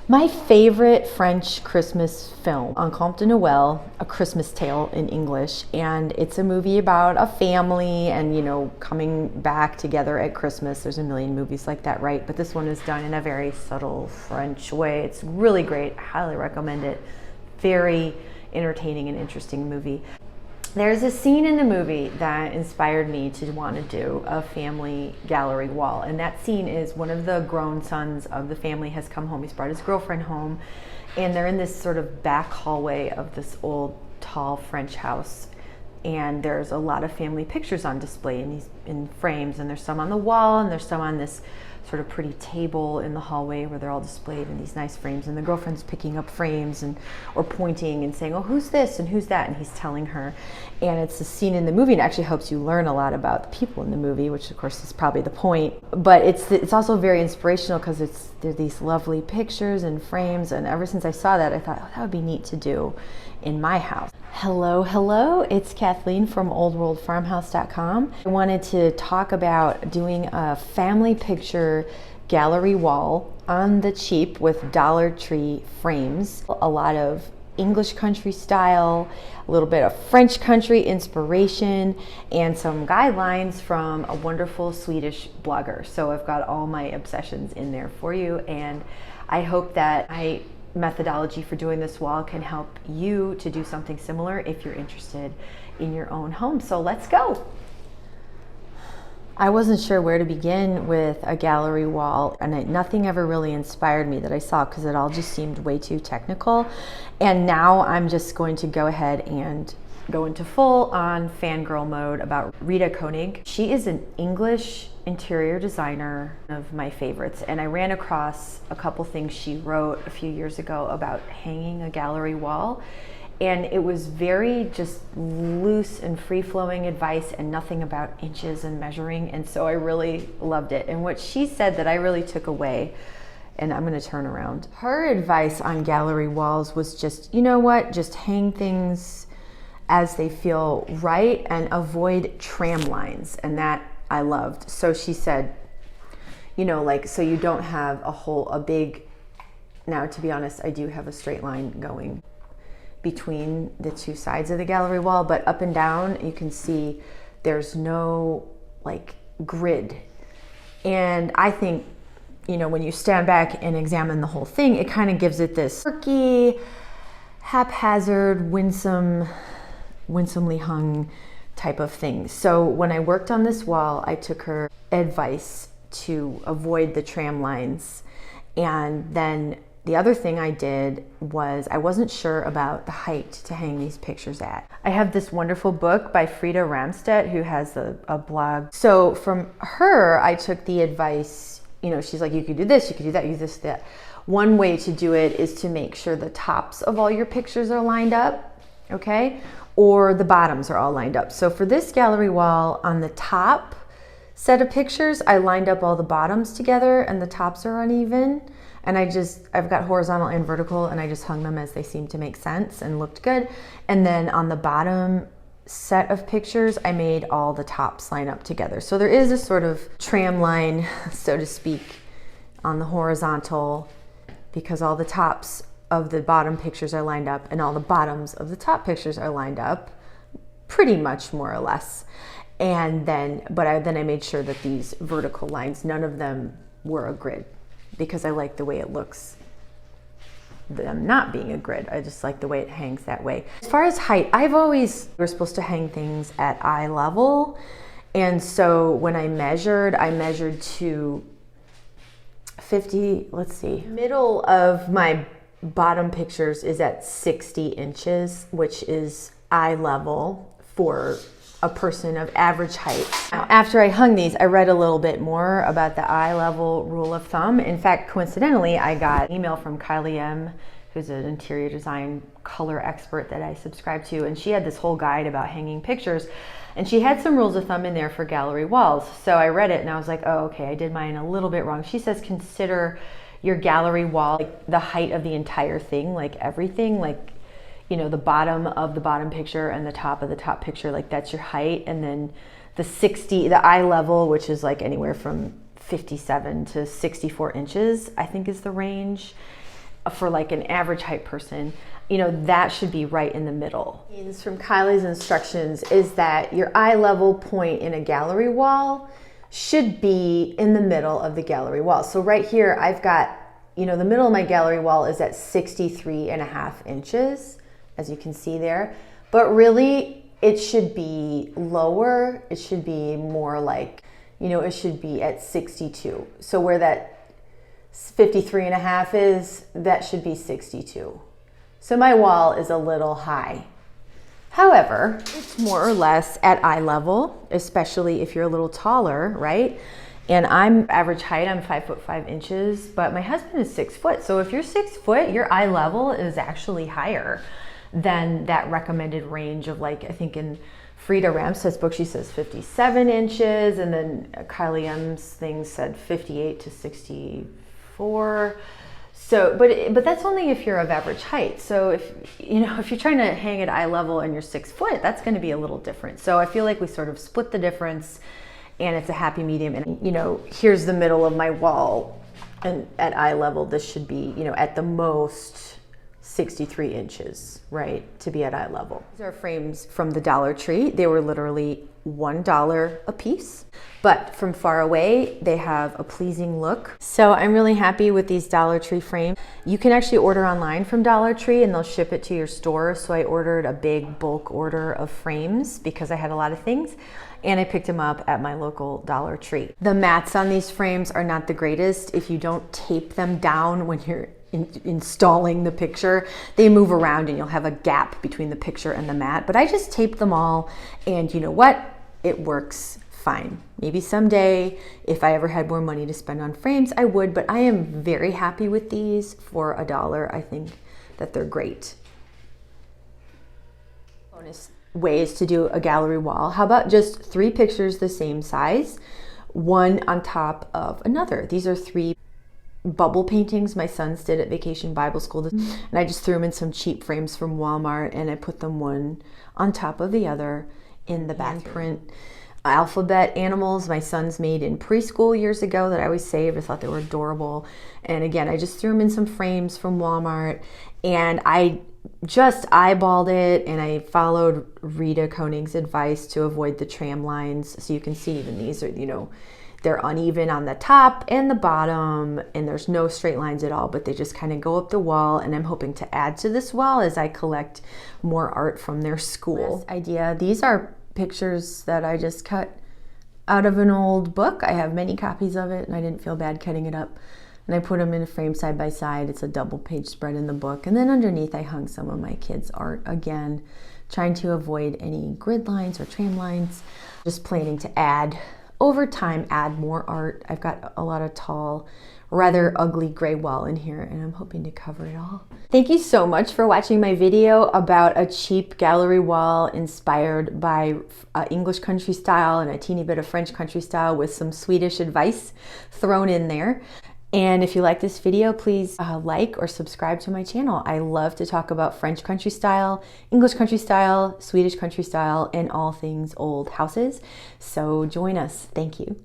My favorite French Christmas film, Un Conte de Noël, A Christmas Tale in English, and it's a movie about a family and, coming back together at Christmas. There's a million movies like that, right? But this one is done in a very subtle French way. It's really great. I highly recommend it. Very entertaining and interesting movie. There's a scene in the movie that inspired me to want to do a family gallery wall. And that scene is one of the grown sons of the family has come home. He's brought his girlfriend home, and they're in this sort of back hallway of this old, tall French house. And there's a lot of family pictures on display in frames, and there's some on the wall, and there's some on this sort of pretty table in the hallway where they're all displayed in these nice frames, and the girlfriend's picking up frames or pointing and saying, oh, who's this and who's that, and he's telling her. And it's a scene in the movie, and it actually helps you learn a lot about the people in the movie, which of course is probably the point, but it's also very inspirational because there are these lovely pictures and frames, and ever since I saw that, I thought, oh, that would be neat to do in my house. Hello, it's Kathleen from oldworldfarmhouse.com. I wanted to talk about doing a family picture gallery wall on the cheap with Dollar Tree frames. A lot of English country style, a little bit of French country inspiration, and some guidelines from a wonderful Swedish blogger. So I've got all my obsessions in there for you, and I hope that my methodology for doing this wall can help you to do something similar if you're interested in your own home. So let's go. I wasn't sure where to begin with a gallery wall, and nothing ever really inspired me that I saw because it all just seemed way too technical. And now I'm just going to go ahead and go into full on fangirl mode about Rita Konig. She is an English interior designer, one of my favorites, and I ran across a couple things she wrote a few years ago about hanging a gallery wall, and it was very just loose and free-flowing advice and nothing about inches and measuring, and so I really loved it. And what she said that I really took away, and I'm going to turn around, her advice on gallery walls was just, you know what, just hang things as they feel right and avoid tram lines, and that I loved. So she said, so you don't have a big, now to be honest, I do have a straight line going between the two sides of the gallery wall, but up and down you can see there's no grid. And I think, when you stand back and examine the whole thing, it kind of gives it this quirky, haphazard, winsomely hung type of thing. So when I worked on this wall, I took her advice to avoid the tram lines. And then the other thing I did was I wasn't sure about the height to hang these pictures at. I have this wonderful book by Frida Ramstedt, who has a blog. So from her, I took the advice, she's like, you could do this, you could do that, you do this, that. One way to do it is to make sure the tops of all your pictures are lined up, okay? Or the bottoms are all lined up. So for this gallery wall, on the top set of pictures, I lined up all the bottoms together and the tops are uneven. And I've got horizontal and vertical, and I just hung them as they seemed to make sense and looked good. And then on the bottom set of pictures, I made all the tops line up together. So there is a sort of tram line, so to speak, on the horizontal, because all the tops of the bottom pictures are lined up and all the bottoms of the top pictures are lined up pretty much more or less. And then, I made sure that these vertical lines, none of them were a grid, because I like the way it looks, them not being a grid. I just like the way it hangs that way. As far as height, we're supposed to hang things at eye level. And so when I measured to 50, middle of my bottom pictures is at 60 inches, which is eye level for a person of average height. Now, after I hung these, I read a little bit more about the eye level rule of thumb. In fact, coincidentally, I got an email from Kylie, who's an interior design color expert that I subscribe to, and she had this whole guide about hanging pictures, and she had some rules of thumb in there for gallery walls. So I read it and I was like, oh, okay, I did mine a little bit wrong. She says consider your gallery wall the height of the entire thing, everything, the bottom of the bottom picture and the top of the top picture, that's your height. And then the eye level, which is anywhere from 57 to 64 inches, I think is the range. for like an average height person, you know, that should be right in the middle. From Kylie's instructions is that your eye level point in a gallery wall should be in the middle of the gallery wall. So right here, I've got, you know, the middle of my gallery wall is at 63.5 inches, as you can see there. But really, it should be lower. It should be more like, you know, it should be at 62. So where that 53.5 is, that should be 62. So my wall is a little high. However, it's more or less at eye level, especially if you're a little taller, right? And I'm average height, I'm 5'5", but my husband is 6 foot. So if you're 6 foot, your eye level is actually higher than that recommended range of, like, I think in Frida Ramstedt's book, she says 57 inches, and then Kylie M's thing said 58 to 64. So, but that's only if you're of average height. So if, you know, if you're trying to hang at eye level and you're 6 foot, that's going to be a little different. So I feel like we sort of split the difference, and it's a happy medium. And, you know, here's the middle of my wall, and at eye level, this should be, you know, at the most 63 inches, right, to be at eye level. These are frames from the Dollar Tree. They were literally $1 a piece, but from far away, they have a pleasing look. So I'm really happy with these Dollar Tree frames. You can actually order online from Dollar Tree and they'll ship it to your store. So I ordered a big bulk order of frames because I had a lot of things, and I picked them up at my local Dollar Tree. The mats on these frames are not the greatest. If you don't tape them down when you're installing the picture, they move around and you'll have a gap between the picture and the mat. But I just taped them all, and you know what? It works fine. Maybe someday, if I ever had more money to spend on frames, I would, but I am very happy with these for $1. I think that they're great. Bonus ways to do a gallery wall. How about just 3 pictures the same size, one on top of another? These are 3 bubble paintings my sons did at Vacation Bible School, and I just threw them in some cheap frames from Walmart, and I put them one on top of the other in the bathroom. Alphabet animals my sons made in preschool years ago that I always saved. I thought they were adorable, and again, I just threw them in some frames from Walmart, and I just eyeballed it, and I followed Rita Konig's advice to avoid the tram lines. So you can see even these are, you know, they're uneven on the top and the bottom, and there's no straight lines at all, but they just kind of go up the wall, and I'm hoping to add to this wall as I collect more art from their school. Last idea, these are pictures that I just cut out of an old book. I have many copies of it, and I didn't feel bad cutting it up. And I put them in a frame side by side. It's a double page spread in the book. And then underneath I hung some of my kids' art, again, trying to avoid any grid lines or tram lines. Just planning to add, over time, add more art. I've got a lot of tall, rather ugly gray wall in here, and I'm hoping to cover it all. Thank you so much for watching my video about a cheap gallery wall inspired by English country style and a teeny bit of French country style with some Swedish advice thrown in there. And if you like this video, please like or subscribe to my channel. I love to talk about French country style, English country style, Swedish country style, and all things old houses. So join us. Thank you.